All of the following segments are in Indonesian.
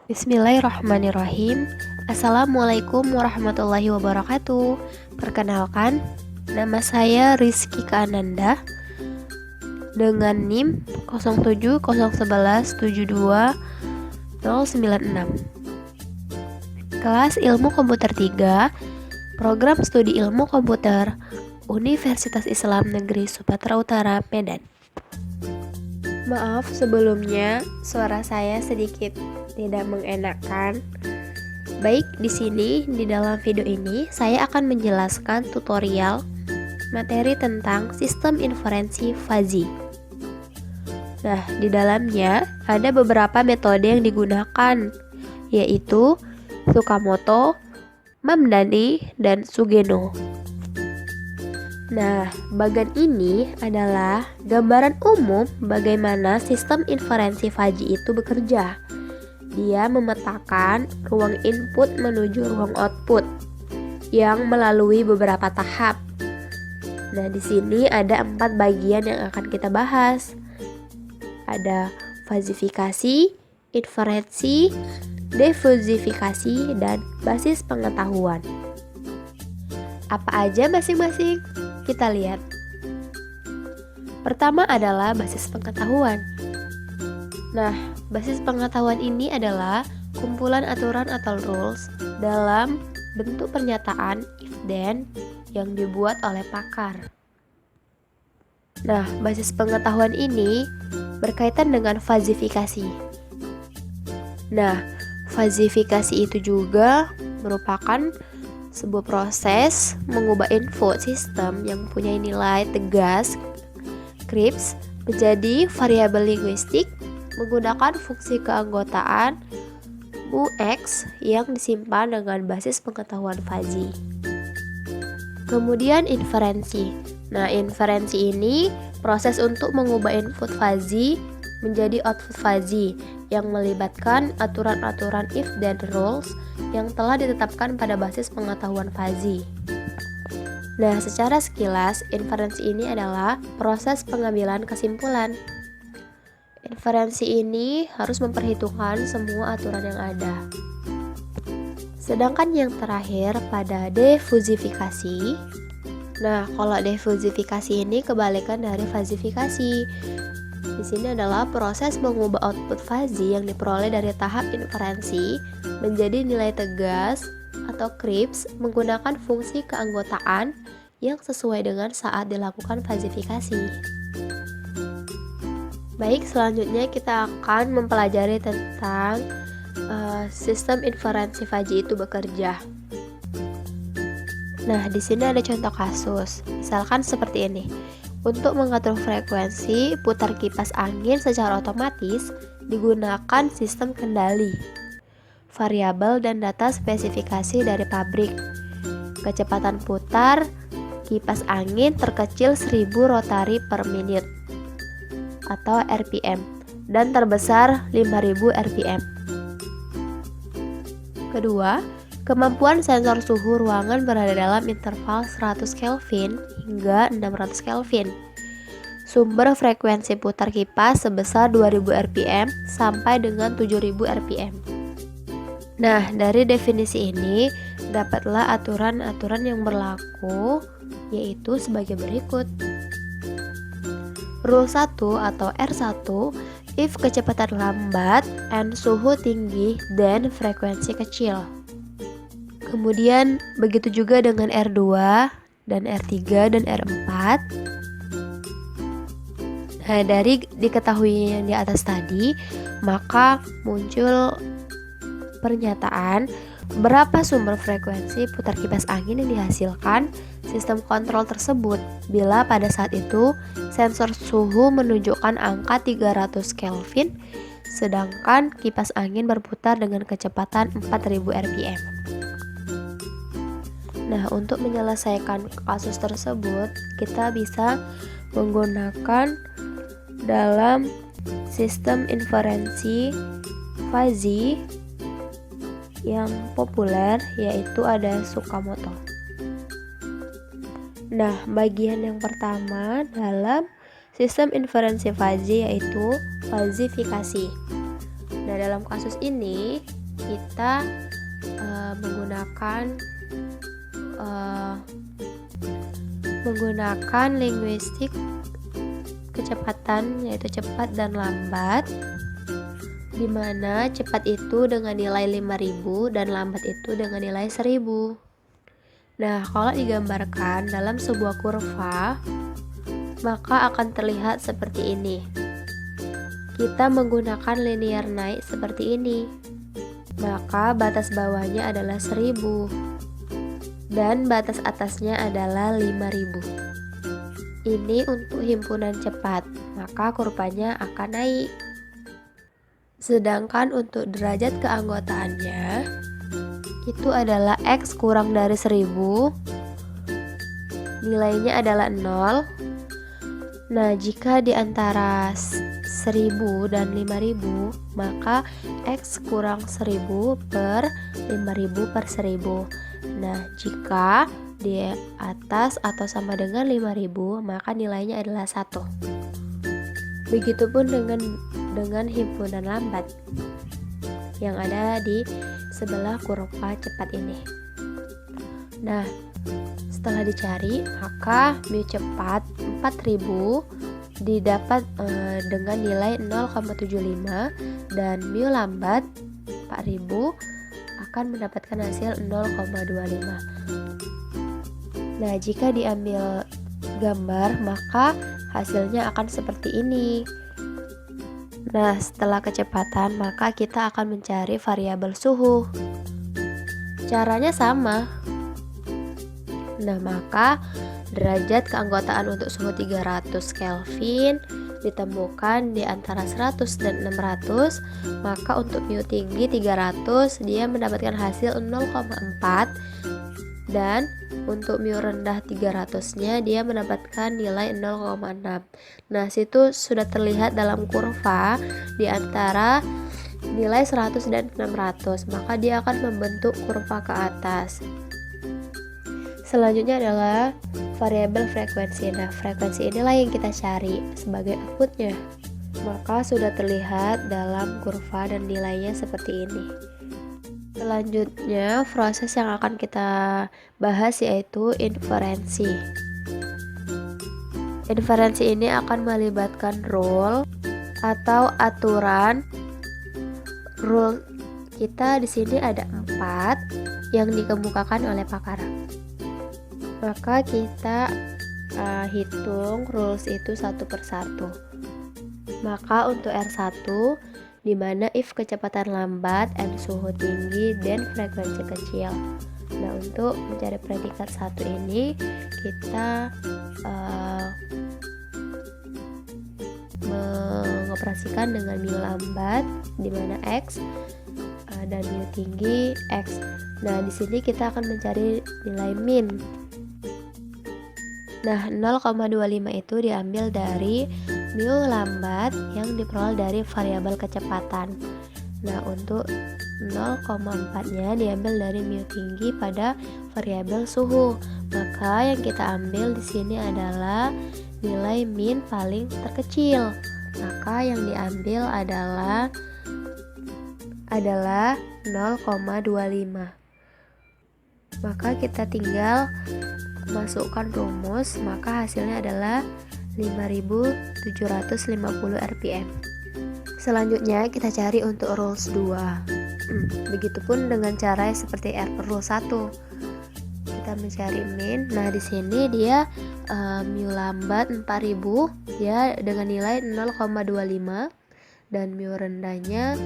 Bismillahirrahmanirrahim. Assalamualaikum warahmatullahi wabarakatuh. Perkenalkan, nama saya Rizky Kaananda dengan NIM 07011720096. Kelas Ilmu Komputer 3, Program Studi Ilmu Komputer, Universitas Islam Negeri Sumatera Utara, Medan. Maaf sebelumnya, suara saya sedikit tidak mengenakan. Baik, di sini di dalam video ini saya akan menjelaskan tutorial materi tentang sistem inferensi fuzzy. Nah, di dalamnya ada beberapa metode yang digunakan, yaitu Tsukamoto, Mamdani, dan Sugeno. Nah, bagian ini adalah gambaran umum bagaimana sistem inferensi fuzzy itu bekerja. Dia memetakan ruang input menuju ruang output yang melalui beberapa tahap. Nah, di sini ada 4 bagian yang akan kita bahas. Ada fazifikasi, inferensi, defuzifikasi, dan basis pengetahuan. Apa aja masing-masing? Kita lihat. Pertama adalah basis pengetahuan. Nah, basis pengetahuan ini adalah kumpulan aturan atau rules dalam bentuk pernyataan if then yang dibuat oleh pakar. Nah, basis pengetahuan ini berkaitan dengan fazifikasi. Nah, fazifikasi itu juga merupakan sebuah proses mengubah info sistem yang punya nilai tegas CRISP menjadi variabel linguistik menggunakan fungsi keanggotaan MUX yang disimpan dengan basis pengetahuan fuzzy. Kemudian inferensi. Nah, inferensi ini proses untuk mengubah input fuzzy menjadi output fuzzy yang melibatkan aturan-aturan if then rules yang telah ditetapkan pada basis pengetahuan fuzzy. Nah, secara sekilas, inferensi ini adalah proses pengambilan kesimpulan. Inferensi ini harus memperhitungkan semua aturan yang ada. Sedangkan yang terakhir pada defuzifikasi. Nah, kalau defuzifikasi ini kebalikan dari fazifikasi. Di sini adalah proses mengubah output fuzzy yang diperoleh dari tahap inferensi menjadi nilai tegas atau CRISP menggunakan fungsi keanggotaan yang sesuai dengan saat dilakukan fazifikasi. Baik, selanjutnya kita akan mempelajari tentang sistem inferensi fuzzy itu bekerja. Nah, di sini ada contoh kasus. Misalkan seperti ini. Untuk mengatur frekuensi putar kipas angin secara otomatis digunakan sistem kendali, variabel dan data spesifikasi dari pabrik. Kecepatan putar kipas angin terkecil 1000 rotari per menit atau RPM dan terbesar 5000 RPM. Kedua, kemampuan sensor suhu ruangan berada dalam interval 100 Kelvin hingga 600 Kelvin. Sumber frekuensi putar kipas sebesar 2000 RPM sampai dengan 7000 RPM. Nah, dari definisi ini dapatlah aturan-aturan yang berlaku, yaitu sebagai berikut. Rule 1 atau R1, if kecepatan lambat and suhu tinggi dan frekuensi kecil. Kemudian begitu juga dengan R2 dan R3 dan R4. Nah, dari diketahui yang di atas tadi, maka muncul pernyataan berapa sumber frekuensi putar kipas angin yang dihasilkan sistem kontrol tersebut bila pada saat itu sensor suhu menunjukkan angka 300 Kelvin sedangkan kipas angin berputar dengan kecepatan 4000 RPM. Nah, untuk menyelesaikan kasus tersebut, kita bisa menggunakan dalam sistem inferensi fuzzy yang populer, yaitu ada Tsukamoto. Nah, bagian yang pertama dalam sistem inferensi fuzzy yaitu fazifikasi. Nah, dalam kasus ini kita menggunakan linguistik kecepatan, yaitu cepat dan lambat, di mana cepat itu dengan nilai 5.000 dan lambat itu dengan nilai 1.000. Nah, kalau digambarkan dalam sebuah kurva, maka akan terlihat seperti ini. Kita menggunakan linear naik seperti ini, maka batas bawahnya adalah 1.000 dan batas atasnya adalah 5.000. Ini untuk himpunan cepat, maka kurvanya akan naik. Sedangkan untuk derajat keanggotaannya itu adalah X kurang dari 1.000, nilainya adalah 0. Nah, jika di antara 1.000 dan 5.000, maka X kurang 1.000 per 5.000 per 1.000. Nah, jika di atas atau sama dengan 5.000, maka nilainya adalah 1. Begitupun dengan himpunan lambat yang ada di sebelah kurva cepat ini. Nah, setelah dicari, maka mu cepat 4.000 didapat dengan nilai 0,75 dan mu lambat 4.000 akan mendapatkan hasil 0,25. Nah, jika diambil gambar, maka hasilnya akan seperti ini. Nah, setelah kecepatan, maka kita akan mencari variabel suhu. Caranya sama. Nah, maka derajat keanggotaan untuk suhu 300 Kelvin ditemukan di antara 100 dan 600, maka untuk mu tinggi 300 dia mendapatkan hasil 0,4, dan untuk mu rendah 300-nya dia mendapatkan nilai 0,6. Nah, situ sudah terlihat dalam kurva di antara nilai 100 dan 600, maka dia akan membentuk kurva ke atas. Selanjutnya adalah variabel frekuensi. Nah, frekuensi inilah yang kita cari sebagai outputnya. Maka sudah terlihat dalam kurva dan nilainya seperti ini. Selanjutnya, proses yang akan kita bahas yaitu inferensi. Inferensi ini akan melibatkan rule atau aturan. Rule kita di sini ada 4 yang dikemukakan oleh pakar. Maka kita hitung rules itu satu persatu. Maka untuk R1, di mana if kecepatan lambat, n suhu tinggi, dan frekuensi kecil. Nah, untuk mencari predikat 1 ini, kita mengoperasikan dengan mu lambat, di mana X, dan mu tinggi X. Nah, di sini kita akan mencari nilai min. Nah, 0,25 itu diambil dari mu lambat yang diperoleh dari variabel kecepatan. Nah, untuk 0,4-nya diambil dari mu tinggi pada variabel suhu. Maka yang kita ambil di sini adalah nilai min paling terkecil. Maka yang diambil adalah 0,25. Maka kita tinggal masukkan rumus, maka hasilnya adalah 5.750 rpm. Selanjutnya kita cari untuk rules 2. Begitupun dengan cara seperti rule 1. Kita mencari min. Nah, di sini dia mu lambat 4.000 ya dengan nilai 0,25, dan mu rendahnya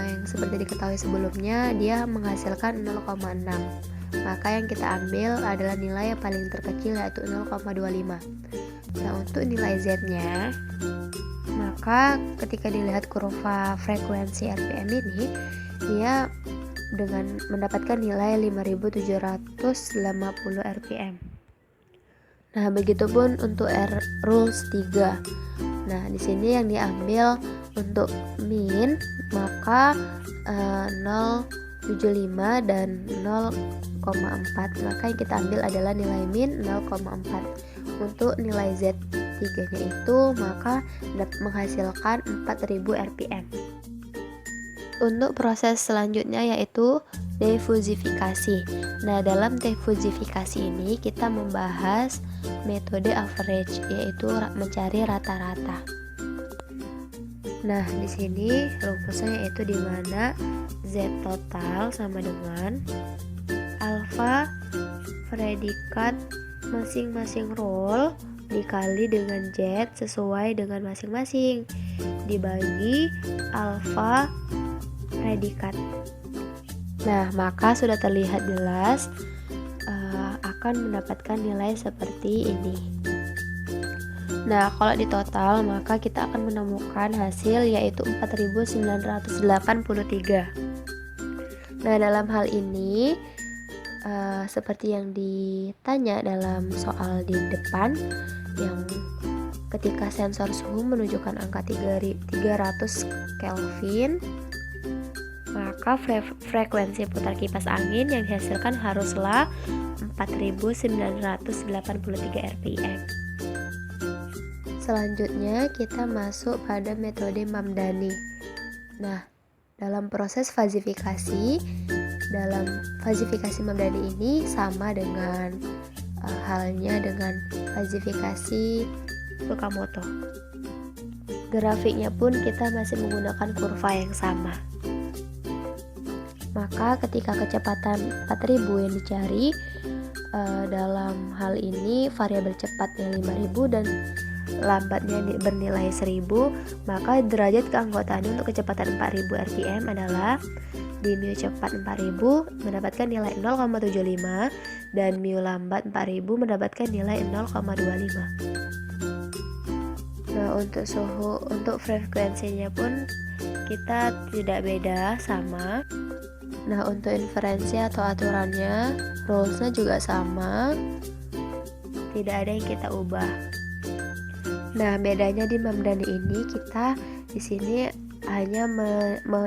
yang seperti diketahui sebelumnya dia menghasilkan 0,6. Maka yang kita ambil adalah nilai yang paling terkecil yaitu 0,25. Nah, untuk nilai Z-nya, maka ketika dilihat kurva frekuensi RPM ini, dia dengan mendapatkan nilai 5.750 rpm. Nah, begitupun untuk rules 3. Nah, di sini yang diambil untuk min, maka 0,75 dan 0,4. Maka yang kita ambil adalah nilai min 0,4. Untuk nilai Z3 nya itu maka menghasilkan 4.000 rpm. Untuk proses selanjutnya yaitu difusifikasi. Nah, dalam difusifikasi ini kita membahas metode average, yaitu mencari rata-rata. Nah, di sini rumusnya yaitu di mana Z total sama dengan alfa predikat masing-masing role dikali dengan Z sesuai dengan masing-masing dibagi alfa predikat. Nah, maka sudah terlihat jelas akan mendapatkan nilai seperti ini. Nah, kalau di total maka kita akan menemukan hasil yaitu 4983. Nah, dalam hal ini seperti yang ditanya dalam soal di depan, yang ketika sensor suhu menunjukkan angka 300 Kelvin, maka frekuensi putar kipas angin yang dihasilkan haruslah 4983 rpm. Selanjutnya kita masuk pada metode Mamdani. Nah, dalam proses fazifikasi Mamdani ini sama dengan halnya dengan fazifikasi Fukamoto. Grafiknya pun kita masih menggunakan kurva yang sama. Maka ketika kecepatan 4000 yang dicari, dalam hal ini variabel cepatnya 5000 dan lambatnya bernilai 1000, maka derajat keanggotaan untuk kecepatan 4000 rpm adalah di mu cepat 4000 mendapatkan nilai 0,75 dan mu lambat 4000 mendapatkan nilai 0,25. Nah, untuk frekuensinya pun kita tidak beda, sama. Nah, untuk inferensi atau aturannya, rulesnya juga sama, tidak ada yang kita ubah. Nah, bedanya di Mamdani ini kita di sini hanya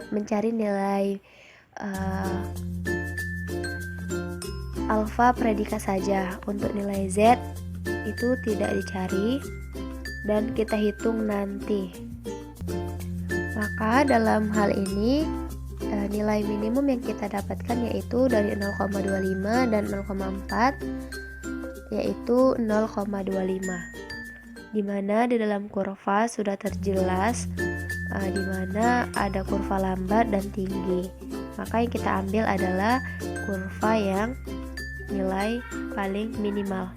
mencari nilai alfa predikat saja. Untuk nilai Z itu tidak dicari dan kita hitung nanti. Maka dalam hal ini nilai minimum yang kita dapatkan yaitu dari 0,25 dan 0,4 yaitu 0,25, dimana di dalam kurva sudah terjelas dimana ada kurva lambat dan tinggi. Maka yang kita ambil adalah kurva yang nilai paling minimal.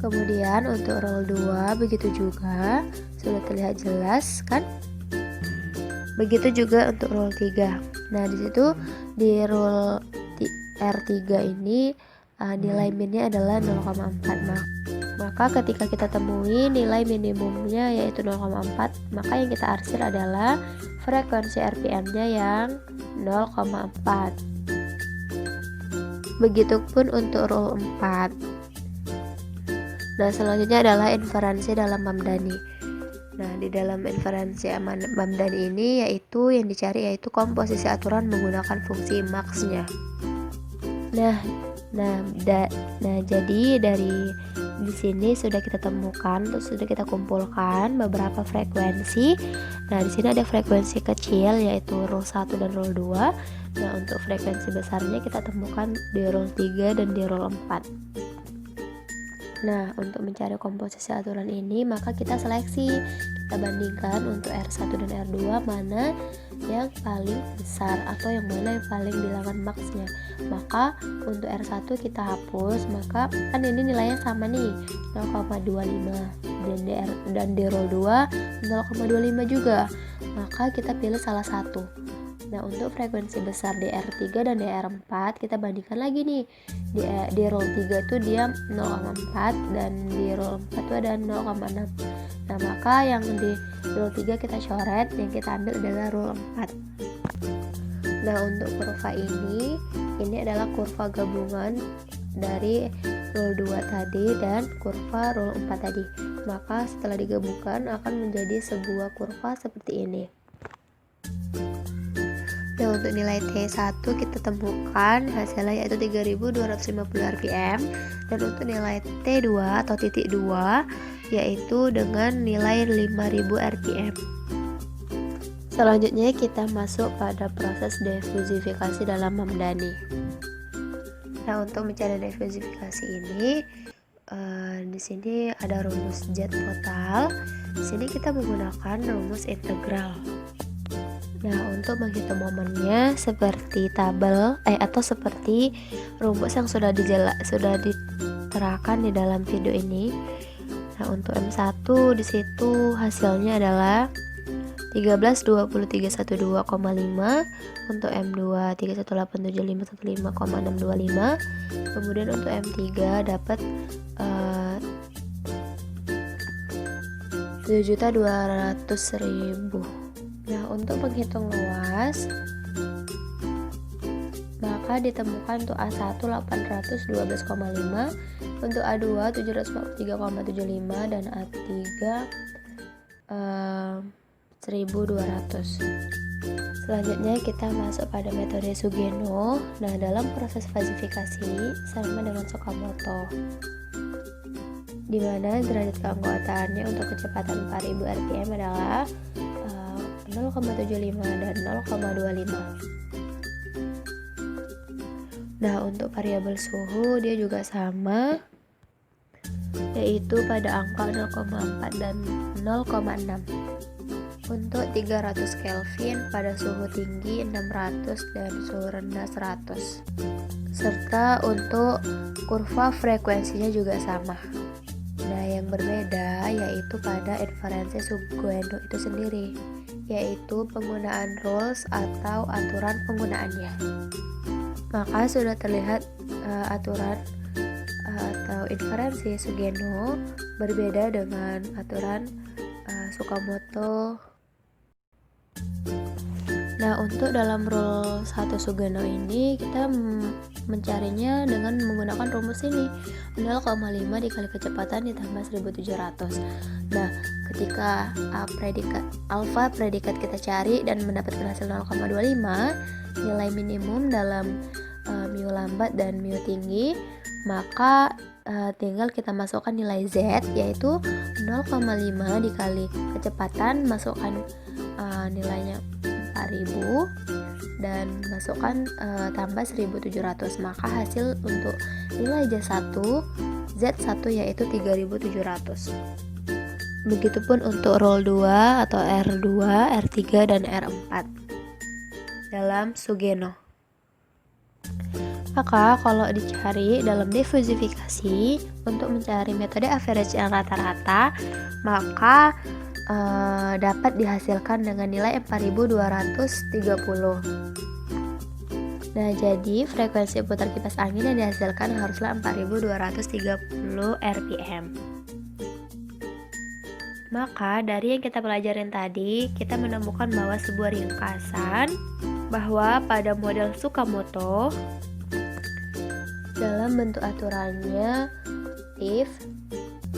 Kemudian untuk rule 2 begitu juga, sudah terlihat jelas kan? Begitu juga untuk rule 3. Nah, di situ di rule R3 ini nilai minnya adalah 0,4. Maka ketika kita temui nilai minimumnya yaitu 0,4, maka yang kita arsir adalah frekuensi RPM-nya yang 0,4. Begitupun untuk rule 4. Nah, selanjutnya adalah inferensi dalam Mamdani. Nah, di dalam inferensi Mamdani ini yaitu yang dicari yaitu komposisi aturan menggunakan fungsi max-nya. Nah, jadi dari di sini sudah kita temukan, terus sudah kita kumpulkan beberapa frekuensi. Nah, di sini ada frekuensi kecil yaitu rule 1 dan rule 2. Nah, untuk frekuensi besarnya kita temukan di rule 3 dan di rule 4. Nah, untuk mencari komposisi aturan ini maka kita seleksi, kita bandingkan untuk R1 dan R2 mana yang paling besar atau yang mana yang paling bilangan max-nya. Maka untuk R1 kita hapus, maka kan ini nilainya sama nih 0,25 dan di roll 2 0,25 juga. Maka kita pilih salah satu. Nah, untuk frekuensi besar di R3 dan di R4 kita bandingkan lagi nih. Di roll 3 itu dia 0,4 dan di roll 4 itu ada 0,6. Nah, maka yang di roll 3 kita coret, yang kita ambil adalah roll 4. Nah, untuk kurva ini adalah kurva gabungan dari roll 2 tadi dan kurva roll 4 tadi. Maka setelah digabungkan akan menjadi sebuah kurva seperti ini. Nah, untuk nilai T1 kita temukan hasilnya yaitu 3250 rpm, dan untuk nilai T2 atau titik 2 yaitu dengan nilai 5000 rpm. Selanjutnya kita masuk pada proses diversifikasi dalam Mamdani. Nah, untuk mencari diversifikasi ini di sini ada rumus Z total. Di sini kita menggunakan rumus integral. Nah, untuk menghitung momennya seperti tabel atau seperti rumus yang sudah diterangkan di dalam video ini. Nah, untuk M1 di situ hasilnya adalah 13 20 312,5, untuk M2 3187515625, kemudian untuk M3 dapat 7.200.000. Nah, untuk menghitung luas maka ditemukan untuk A1 812,5, untuk A2 743,75 dan A3 1.200. Selanjutnya kita masuk pada metode Sugeno. Nah, dalam proses falsifikasi sama dengan Tsukamoto, di mana derajat keanggotaannya untuk kecepatan 4000 rpm adalah 0,75 dan 0,25. Nah, untuk variabel suhu dia juga sama, yaitu pada angka 0,4 dan 0,6. Untuk 300 Kelvin pada suhu tinggi 600 dan suhu rendah 100. Serta untuk kurva frekuensinya juga sama. Nah, yang berbeda yaitu pada inferensi Sugeno itu sendiri, yaitu penggunaan rules atau aturan penggunaannya. Maka sudah terlihat aturan atau inferensi Sugeno berbeda dengan aturan Tsukamoto. Nah, untuk dalam rule 1 Sugeno ini kita mencarinya dengan menggunakan rumus ini, 0,5 dikali kecepatan ditambah 1700. Nah, ketika alfa predikat kita cari dan mendapatkan hasil 0,25, nilai minimum dalam mu lambat dan mu tinggi, maka tinggal kita masukkan nilai Z, yaitu 0,5 dikali kecepatan, masukkan nilainya 4000 dan masukkan tambah 1700, maka hasil untuk nilai Z1 yaitu 3700. Begitupun untuk rule 2 atau R2, R3 dan R4 dalam Sugeno. Maka kalau dicari dalam diversifikasi untuk mencari metode average yang rata-rata, maka dapat dihasilkan dengan nilai 4230. Nah, jadi frekuensi putar kipas angin yang dihasilkan haruslah 4230 rpm. Maka dari yang kita pelajarin tadi, kita menemukan bahwa sebuah ringkasan bahwa pada model Tsukamoto dalam bentuk aturannya if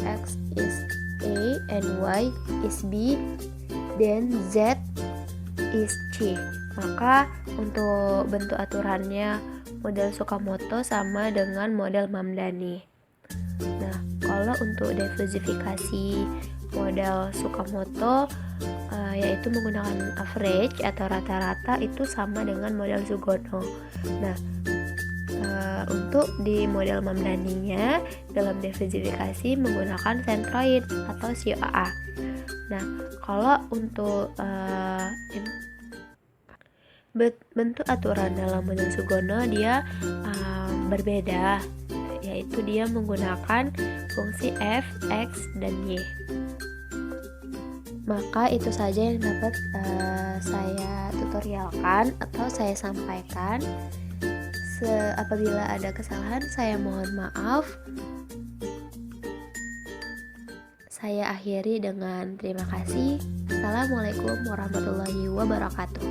x is A and Y is B, then Z is C. Maka untuk bentuk aturannya model Tsukamoto sama dengan model Mamdani. Nah, kalau untuk diversifikasi model Tsukamoto yaitu menggunakan average atau rata-rata, itu sama dengan model Sugeno. Nah, untuk di model Mamdaninya dalam diversifikasi menggunakan centroid atau COA. Nah, kalau untuk bentuk aturan dalam model Sugeno dia berbeda, yaitu dia menggunakan fungsi f, x, dan y. Maka itu saja yang dapat saya tutorialkan atau saya sampaikan. Apabila ada kesalahan, saya mohon maaf. Saya akhiri dengan terima kasih. Assalamualaikum warahmatullahi wabarakatuh.